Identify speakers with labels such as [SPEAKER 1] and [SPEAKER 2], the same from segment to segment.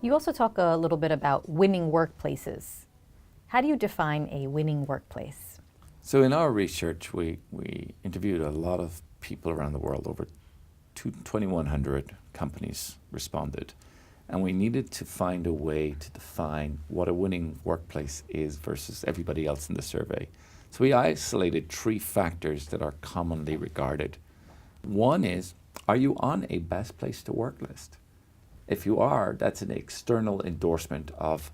[SPEAKER 1] You also talk a little bit about winning workplaces. How do you define a winning workplace?
[SPEAKER 2] So in our research, we interviewed a lot of people around the world. Over 2,100 companies responded. And we needed to find a way to define what a winning workplace is versus everybody else in the survey. So we isolated 3 factors that are commonly regarded. One is, are you on a best place to work list? If you are, that's an external endorsement of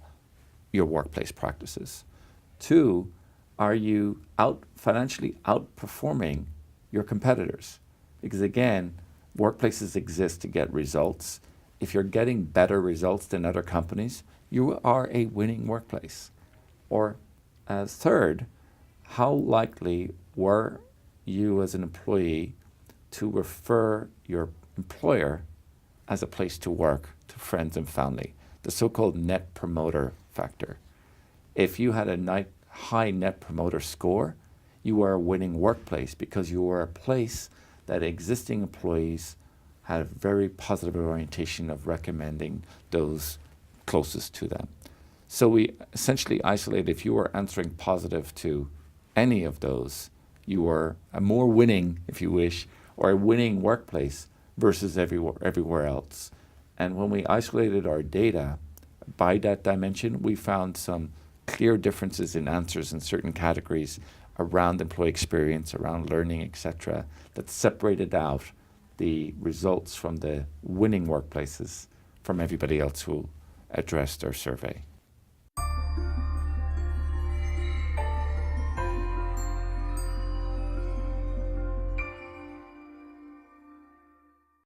[SPEAKER 2] your workplace practices. 2, are you financially outperforming your competitors? Because again, workplaces exist to get results. If you're getting better results than other companies, you are a winning workplace. Or as 3rd, how likely were you as an employee to refer your employer as a place to work to friends and family, the so-called net promoter factor. If you had a high net promoter score, you were a winning workplace because you were a place that existing employees had a very positive orientation of recommending those closest to them. So we essentially isolated, if you were answering positive to any of those, you were a more winning, if you wish, or a winning workplace versus everywhere else. And when we isolated our data by that dimension, we found some clear differences in answers in certain categories around employee experience, around learning, etc., that separated out the results from the winning workplaces from everybody else who addressed our survey.